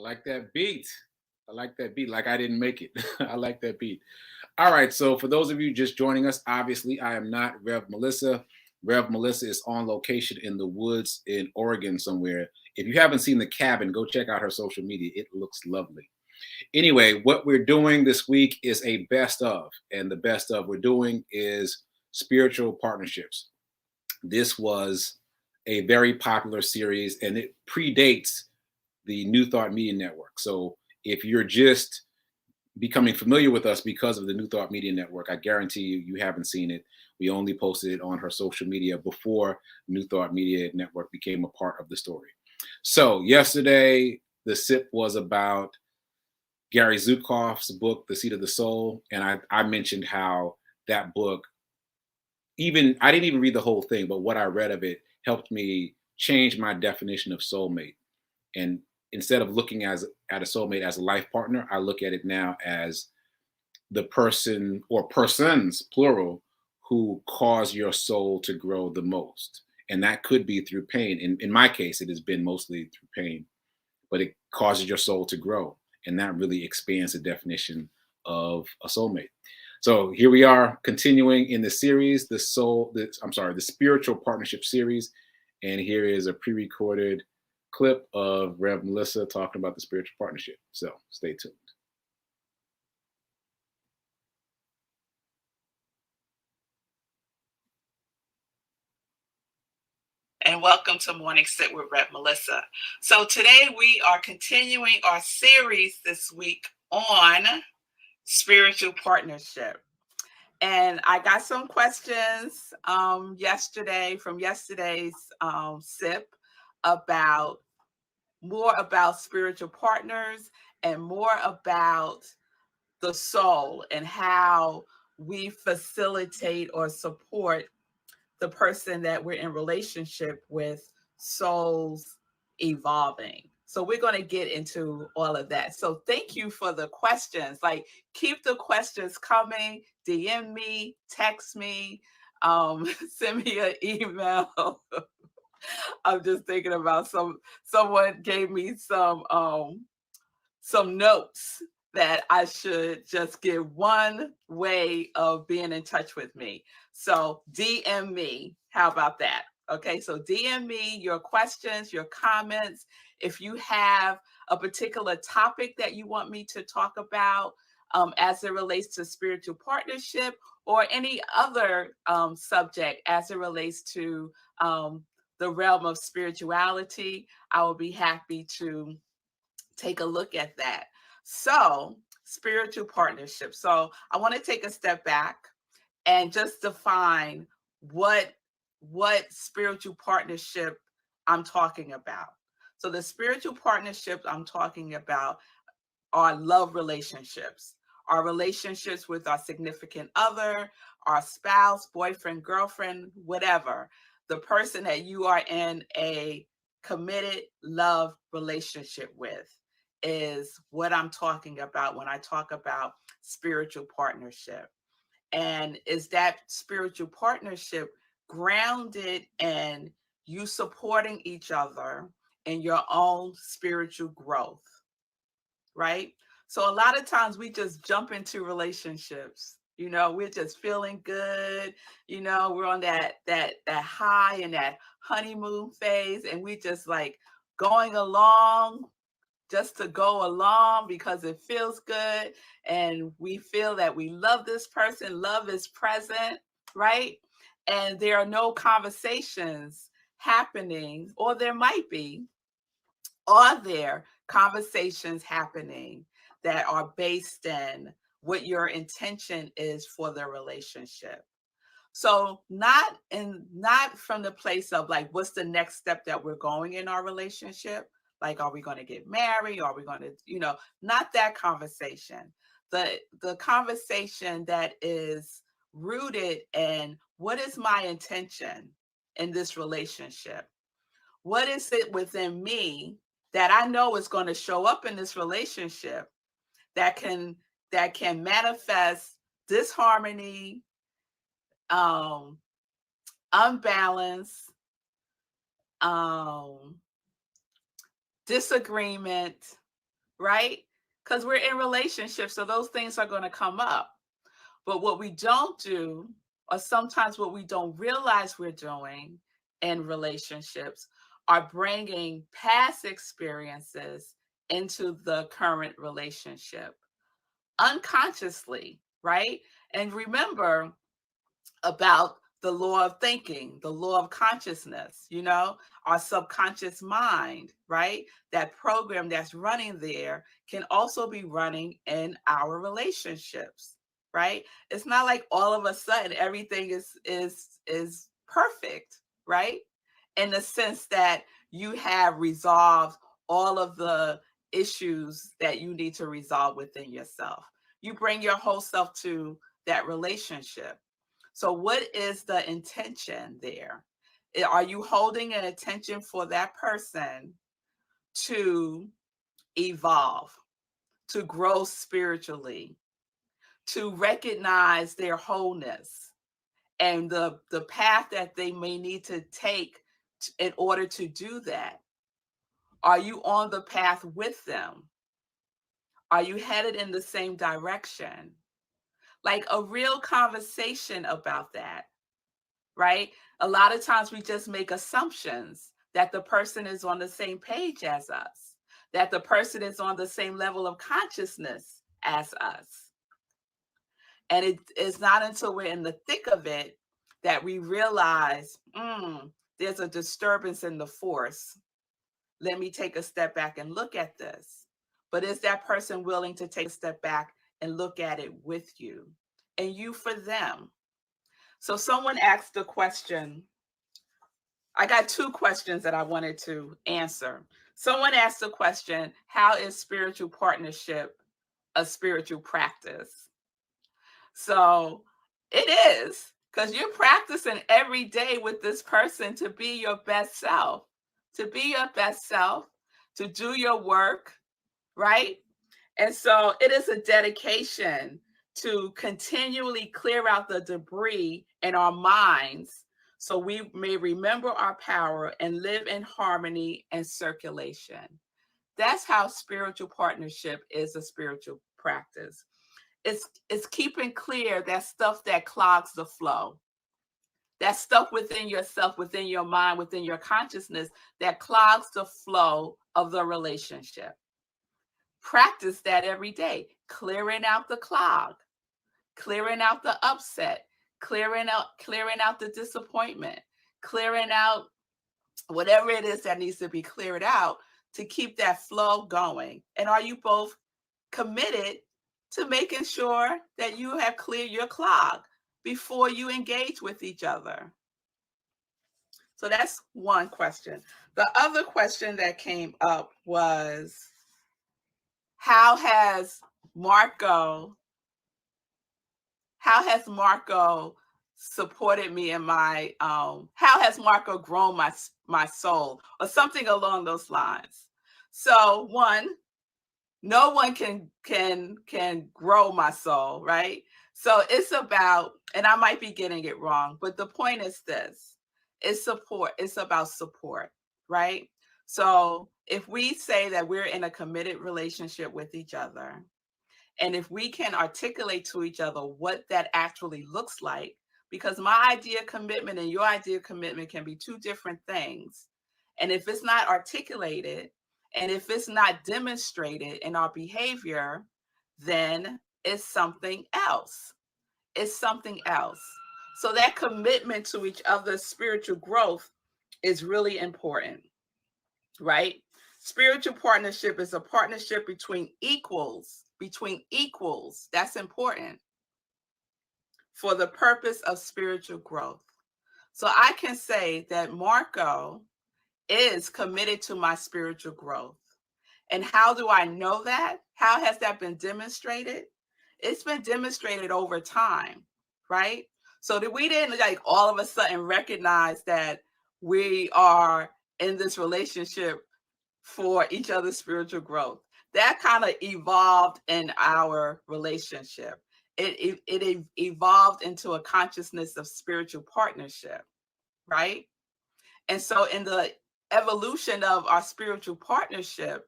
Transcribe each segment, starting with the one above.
like that beat. I like that beat. Like I didn't make it. I like that beat. All right. So for those of you just joining us, obviously I am not Rev Melissa. Rev Melissa is on location in the woods in Oregon somewhere. If you haven't seen the cabin, go check out her social media. It looks lovely. Anyway, what we're doing this week is a best of, and the best of we're doing is spiritual partnerships. This was a very popular series, and it predates the New Thought Media Network. So if you're just becoming familiar with us because of the New Thought Media Network, I guarantee you haven't seen it. We only posted it on her social media before New Thought Media Network became a part of the story. So yesterday, the sip was about Gary Zukav's book, The Seat of the Soul. And I mentioned how that book, even I didn't even read the whole thing, but what I read of it helped me change my definition of soulmate. And instead of looking at a soulmate as a life partner, I look at it now as the person or persons, plural, who cause your soul to grow the most. And that could be through pain. In my case, it has been mostly through pain, but it causes your soul to grow. And that really expands the definition of a soulmate. So here we are continuing in the series, the spiritual partnership series. And here is a pre-recorded clip of Rev Melissa talking about the spiritual partnership. So stay tuned. And welcome to Morning Sit with Rev Melissa. So today we are continuing our series this week on spiritual partnership. And I got some questions yesterday from yesterday's SIP about more about spiritual partners and more about the soul and how we facilitate or support the person that we're in relationship with souls evolving. So we're going to get into all of that. So thank you for the questions. Like keep the questions coming. DM me, text me, send me an email. I'm just thinking about someone gave me some notes that I should just give one way of being in touch with me. So DM me. How about that? Okay, so DM me your questions, your comments. If you have a particular topic that you want me to talk about as it relates to spiritual partnership or any other subject as it relates to the realm of spirituality, I will be happy to take a look at that. So, spiritual partnership. So, I want to take a step back and just define what spiritual partnership I'm talking about. So, the spiritual partnerships I'm talking about are love relationships, our relationships with our significant other, our spouse, boyfriend, girlfriend, whatever, the person that you are in a committed love relationship with is what I'm talking about when I talk about spiritual partnership. And is that spiritual partnership grounded in you supporting each other in your own spiritual growth? Right? So a lot of times we just jump into relationships. You know, we're just feeling good. You know, we're on that high and that honeymoon phase, and we just like going along just to go along because it feels good, and we feel that we love this person. Love is present, right? And there are no conversations happening, or there might be, are there conversations happening that are based in what your intention is for the relationship? So not from the place of like, what's the next step that we're going in our relationship? Like, are we going to get married? Are we going to, not that conversation. The conversation that is rooted in what is my intention in this relationship? What is it within me that I know is going to show up in this relationship that can manifest disharmony, unbalance, um, disagreement, right? Because we're in relationships, so those things are going to come up. But what we don't do, or sometimes what we don't realize we're doing in relationships, are bringing past experiences into the current relationship unconsciously, right? And remember about the law of thinking, the law of consciousness, our subconscious mind, right? That program that's running there can also be running in our relationships, right? It's not like all of a sudden everything is perfect, right? In the sense that you have resolved all of the issues that you need to resolve within yourself. You bring your whole self to that relationship. So what is the intention there? Are you holding an intention for that person to evolve, to grow spiritually, to recognize their wholeness and the path that they may need to take in order to do that? Are you on the path with them? Are you headed in the same direction? Like a real conversation about that, right? A lot of times we just make assumptions that the person is on the same page as us, that the person is on the same level of consciousness as us. And it is not until we're in the thick of it that we realize there's a disturbance in the force. Let me take a step back and look at this. But is that person willing to take a step back and look at it with you and you for them? So someone asked the question. I got two questions that I wanted to answer. Someone asked the question, how is spiritual partnership a spiritual practice? So it is, because you're practicing every day with this person to be your best self, to be your best self, to do your work, right? And so it is a dedication to continually clear out the debris in our minds so we may remember our power and live in harmony and circulation. That's how spiritual partnership is a spiritual practice. It's keeping clear that stuff that clogs the flow, that stuff within yourself, within your mind, within your consciousness that clogs the flow of the relationship. Practice that every day, clearing out the clog, clearing out the upset, clearing out the disappointment, clearing out whatever it is that needs to be cleared out to keep that flow going. And are you both committed to making sure that you have cleared your clog before you engage with each other? So that's one question. The other question that came up was, how has Marco supported me in my how has Marco grown my soul, or something along those lines? So one, no one can grow my soul, right? So it's about, and I might be getting it wrong, but the point is this: it's support. It's about support, right? So if we say that we're in a committed relationship with each other, and if we can articulate to each other what that actually looks like, because my idea of commitment and your idea of commitment can be two different things. And if it's not articulated and if it's not demonstrated in our behavior, then it's something else. It's something else. So that commitment to each other's spiritual growth is really important, right? Spiritual partnership is a partnership between equals. That's important for the purpose of spiritual growth. So I can say that Marco is committed to my spiritual growth. And how do I know that? How has that been demonstrated? It's been demonstrated over time, right? So that we didn't like all of a sudden recognize that we are in this relationship for each other's spiritual growth. That kind of evolved in our relationship. It evolved into a consciousness of spiritual partnership, right? And so in the evolution of our spiritual partnership,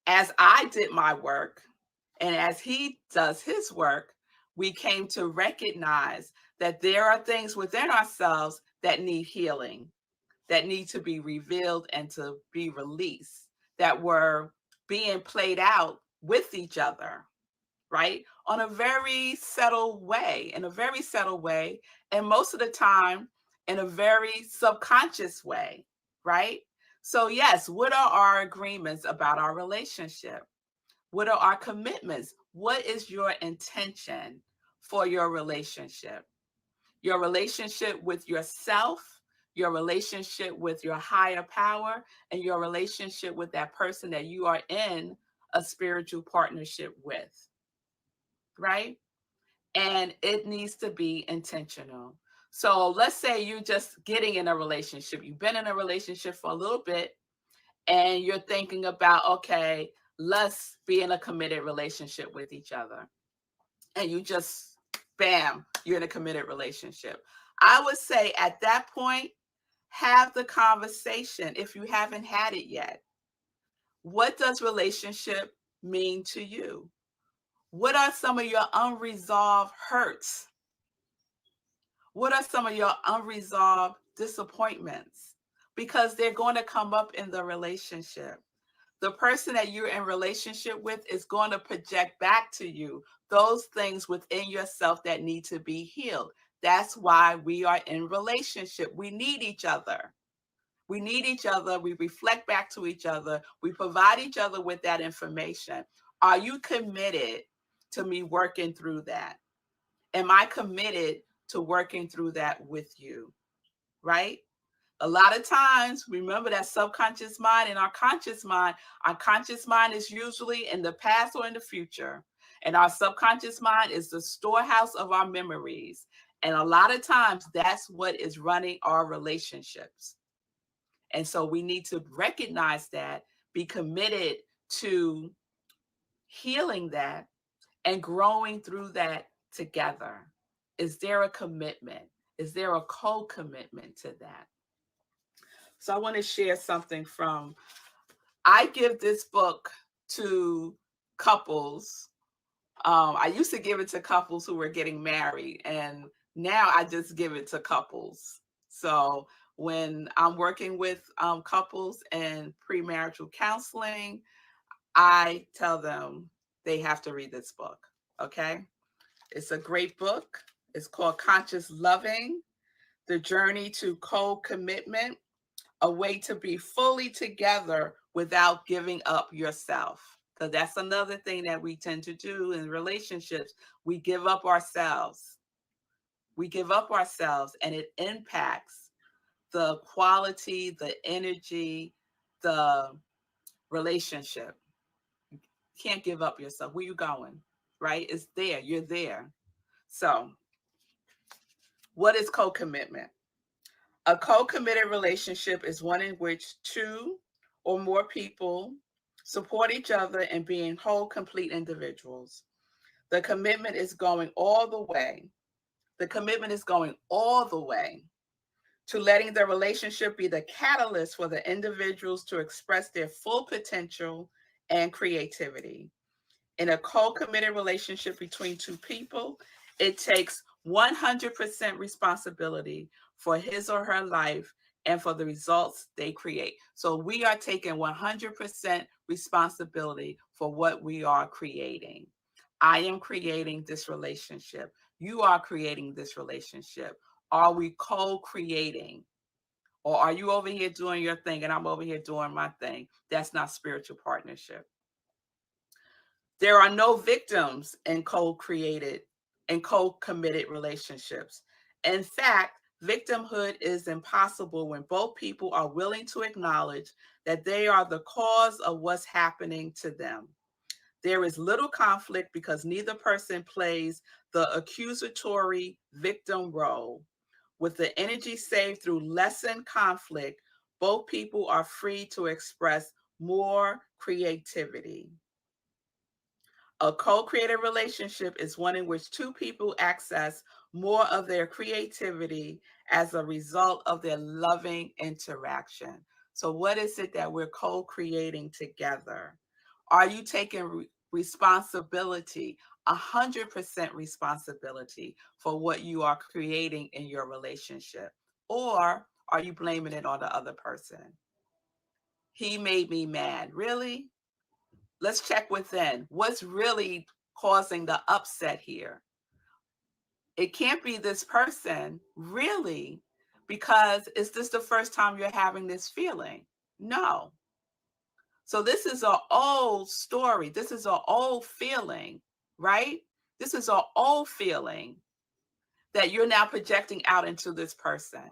As I did my work and as he does his work, we came to recognize that there are things within ourselves that need healing, that need to be revealed and to be released, that were being played out with each other, right? On a very subtle way, in a very subtle way. And most of the time, in a very subconscious way, right? So, yes, what are our agreements about our relationship? What are our commitments? What is your intention for your relationship? Your relationship with yourself, your relationship with your higher power, and your relationship with that person that you are in a spiritual partnership with, right? And it needs to be intentional. So let's say you're just getting in a relationship. You've been in a relationship for a little bit and you're thinking about, okay, let's be in a committed relationship with each other. And you just, bam, you're in a committed relationship. I would say at that point, have the conversation if you haven't had it yet. What does relationship mean to you? What are some of your unresolved hurts? What are some of your unresolved disappointments? Because they're going to come up in the relationship. The person that you're in relationship with is going to project back to you those things within yourself that need to be healed. That's why we are in relationship. We need each other. We need each other. We reflect back to each other. We provide each other with that information. Are you committed to me working through that? Am I committed to working through that with you? Right? A lot of times, remember that subconscious mind and our conscious mind. Our conscious mind is usually in the past or in the future. And our subconscious mind is the storehouse of our memories. And a lot of times, that's what is running our relationships. And so we need to recognize that, be committed to healing that and growing through that together. Is there a commitment? Is there a co-commitment to that? So I want to share something from, I give this book to couples. I used to give it to couples who were getting married, and now I just give it to couples. So when I'm working with couples and premarital counseling, I tell them they have to read this book. Okay. It's a great book. It's called Conscious Loving: The Journey to Co-Commitment, a way to be fully together without giving up yourself. Because that's another thing that we tend to do in relationships. We give up ourselves. We give up ourselves, and it impacts the quality, the energy, the relationship. You can't give up yourself. Where you going? Right? It's there. You're there. So, what is co-commitment? A co-committed relationship is one in which two or more people support each other in being whole, complete individuals. The commitment is going all the way. The commitment is going all the way to letting the relationship be the catalyst for the individuals to express their full potential and creativity. In a co-committed relationship between two people, it takes 100% responsibility for his or her life and for the results they create. So we are taking 100% responsibility for what we are creating. I am creating this relationship. You are creating this relationship. Are we co-creating? Or are you over here doing your thing and I'm over here doing my thing? That's not spiritual partnership. There are no victims in co-created and co-committed relationships. In fact, victimhood is impossible when both people are willing to acknowledge that they are the cause of what's happening to them. There is little conflict because neither person plays the accusatory victim role. With the energy saved through lessened conflict, both people are free to express more creativity. A co-created relationship is one in which two people access more of their creativity as a result of their loving interaction. So what is it that we're co-creating together? Are you taking responsibility, 100% responsibility for what you are creating in your relationship? Or are you blaming it on the other person? He made me mad. Really? Let's check within. What's really causing the upset here? It can't be this person, really, because is this the first time you're having this feeling? No. So this is an old story. This is an old feeling, right? This is an old feeling that you're now projecting out into this person.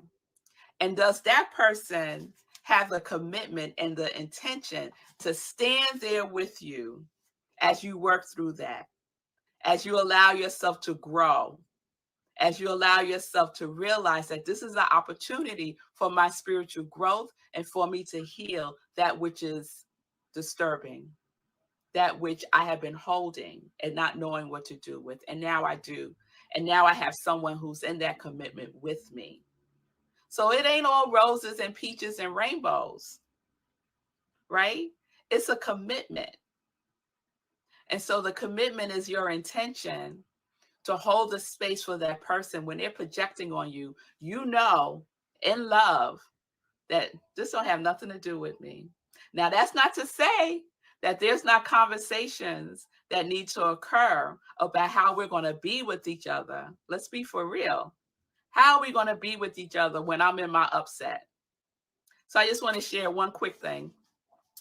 And does that person have the commitment and the intention to stand there with you as you work through that, as you allow yourself to grow, as you allow yourself to realize that this is an opportunity for my spiritual growth and for me to heal that which is disturbing, that which I have been holding and not knowing what to do with. And now I do. And now I have someone who's in that commitment with me. So it ain't all roses and peaches and rainbows, right? It's a commitment. And so the commitment is your intention to hold the space for that person when they're projecting on you, you know, in love, that this don't have nothing to do with me. Now, that's not to say that there's not conversations that need to occur about how we're going to be with each other. Let's be for real. How are we going to be with each other when I'm in my upset? So I just want to share one quick thing.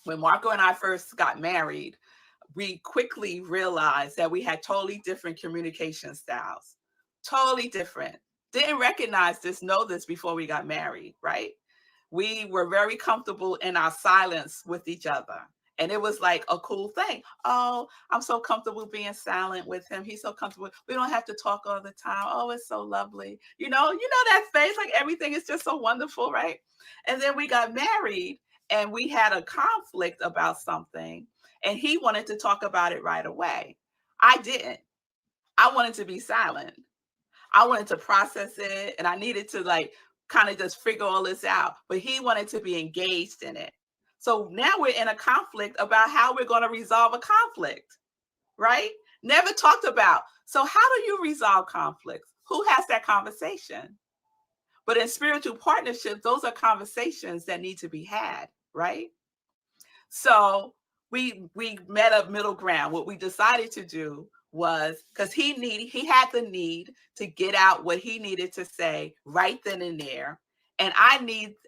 When Marco and I first got married, we quickly realized that we had totally different communication styles. Totally different. Didn't recognize this, know this before we got married, right? We were very comfortable in our silence with each other. And it was like a cool thing. Oh, I'm so comfortable being silent with him. He's so comfortable. We don't have to talk all the time. Oh, it's so lovely. You know that phase, like everything is just so wonderful, right? And then we got married and we had a conflict about something. And he wanted to talk about it right away. I didn't. I wanted to be silent. I wanted to process it and I needed to like kind of just figure all this out. But he wanted to be engaged in it. So now we're in a conflict about how we're going to resolve a conflict, right? Never talked about. So how do you resolve conflicts? Who has that conversation? But in spiritual partnership, those are conversations that need to be had, right? So we met a middle ground. What we decided to do was, because he had the need to get out what he needed to say right then and there. And I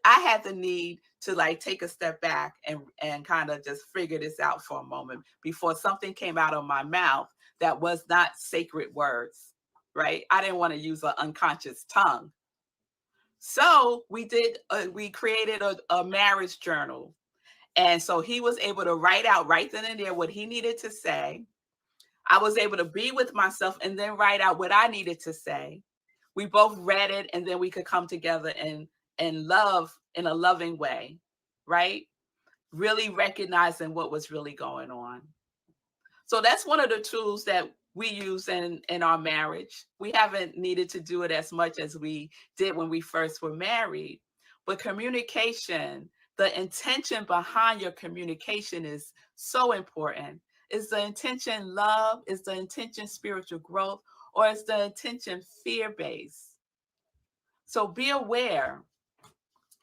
had the need to like take a step back and kind of just figure this out for a moment before something came out of my mouth that was not sacred words, right? I didn't want to use an unconscious tongue. So we created a marriage journal. And so he was able to write out right then and there what he needed to say. I was able to be with myself and then write out what I needed to say. We both read it and then we could come together and love in a loving way, right? Really recognizing what was really going on. So that's one of the tools that we use in our marriage. We haven't needed to do it as much as we did when we first were married. But communication, the intention behind your communication is so important. Is the intention love? Is the intention spiritual growth? Or is the intention fear-based? So be aware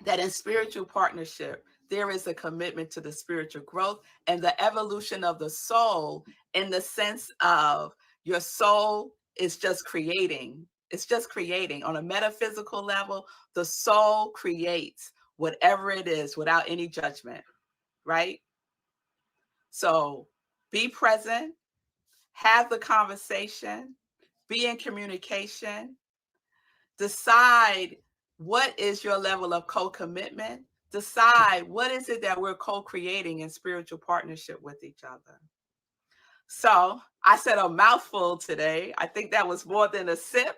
that in spiritual partnership, there is a commitment to the spiritual growth and the evolution of the soul, in the sense of your soul is just creating. It's just creating. On a metaphysical level, the soul creates whatever it is without any judgment, right? So be present, have the conversation, be in communication, decide what is your level of co-commitment, decide what is it that we're co-creating in spiritual partnership with each other. So I said a mouthful today. I think that was more than a sip,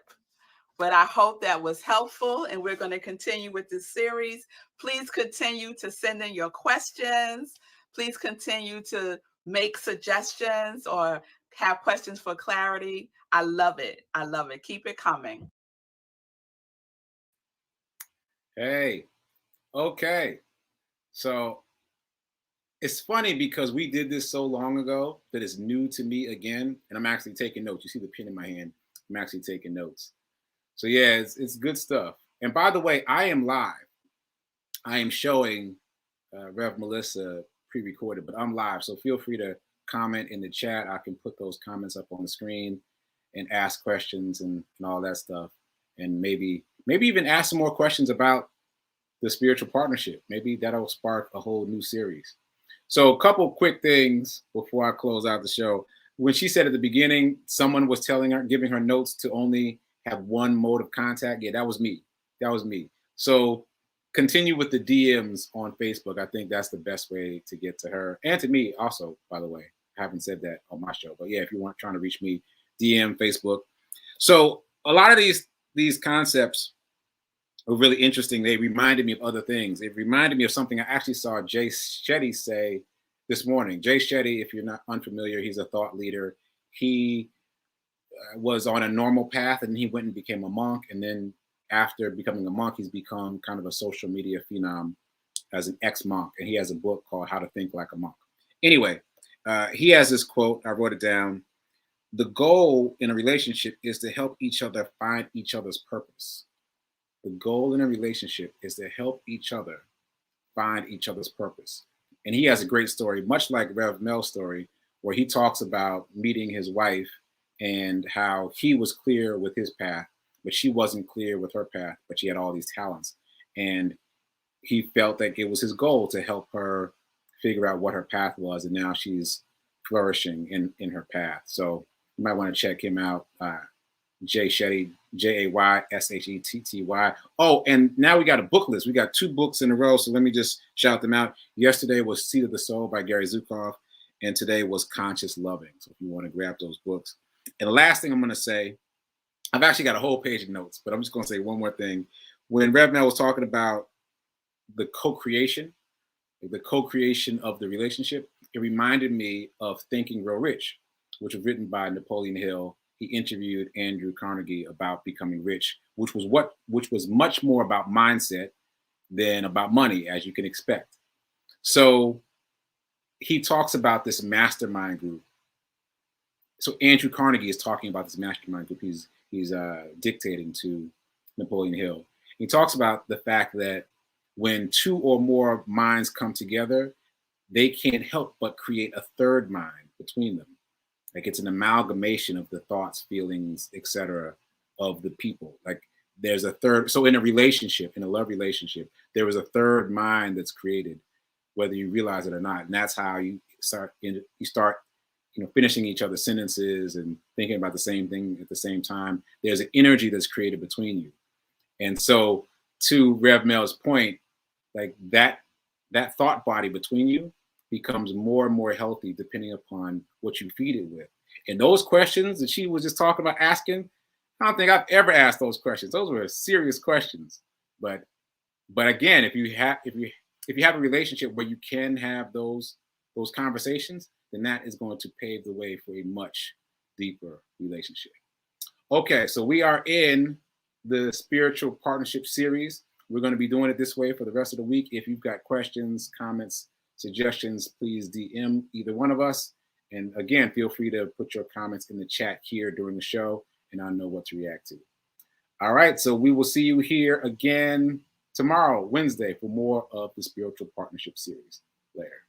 but I hope that was helpful. And we're going to continue with this series. Please continue to send in your questions. Please continue to make suggestions or have questions for clarity. I love it. I love it. Keep it coming. Hey, okay. So it's funny because we did this so long ago that it's new to me again, and I'm actually taking notes. You see the pen in my hand. I'm actually taking notes. So yeah, it's good stuff. And by the way, I am live. I am showing Rev Melissa pre-recorded, but I'm live. So feel free to comment in the chat. I can put those comments up on the screen and ask questions and all that stuff. And maybe even ask some more questions about the spiritual partnership. Maybe that'll spark a whole new series. So a couple quick things before I close out the show. When she said at the beginning, someone was telling her, giving her notes to only have one mode of contact. Yeah, that was me. That was me. So continue with the DMs on Facebook. I think that's the best way to get to her and to me also, by the way. I haven't said that on my show, but yeah, if you want trying to reach me, DM Facebook. So a lot of these concepts are really interesting. They reminded me of other things. It reminded me of something I actually saw Jay Shetty say this morning. Jay Shetty, if you're not unfamiliar, he's a thought leader. He was on a normal path and he went and became a monk. And then after becoming a monk, he's become kind of a social media phenom as an ex-monk. And he has a book called How to Think Like a Monk. Anyway, he has this quote. I wrote it down. The goal in a relationship is to help each other find each other's purpose. The goal in a relationship is to help each other find each other's purpose. And he has a great story, much like Rev Mel's story, where he talks about meeting his wife and how he was clear with his path, but she wasn't clear with her path, but she had all these talents. And he felt that it was his goal to help her figure out what her path was. And now she's flourishing in her path. So you might want to check him out. Jay Shetty, JayShetty. Oh, and now we got a book list. We got 2 books in a row. So let me just shout them out. Yesterday was Seed of the Soul by Gary Zukav. And today was Conscious Loving. So if you want to grab those books. And the last thing I'm going to say, I've actually got a whole page of notes, but I'm just going to say one more thing. When Rev Mel was talking about the co-creation of the relationship, it reminded me of Thinking Real Rich, which was written by Napoleon Hill. He interviewed Andrew Carnegie about becoming rich, which was much more about mindset than about money, as you can expect. So he talks about this mastermind group. So Andrew Carnegie is talking about this mastermind group. He's dictating to Napoleon Hill. He talks about the fact that when 2 or more minds come together, they can't help but create a third mind between them. Like it's an amalgamation of the thoughts, feelings, etc. of the people. Like there's a third. So in a relationship, in a love relationship, there is a third mind that's created, whether you realize it or not. And that's how you start, finishing each other's sentences and thinking about the same thing at the same time. There's an energy that's created between you. And so to Rev Mel's point, like that thought body between you becomes more and more healthy depending upon what you feed it with. And those questions that she was just talking about asking, I don't think I've ever asked those questions. Those were serious questions. But again, if you have a relationship where you can have those conversations, then that is going to pave the way for a much deeper relationship. Okay, so we are in the spiritual partnership series. We're going to be doing it this way for the rest of the week. If you've got questions, comments, suggestions, please DM either one of us. And again, feel free to put your comments in the chat here during the show, and I'll know what to react to. All right, so we will see you here again tomorrow, Wednesday, for more of the spiritual partnership series. Later.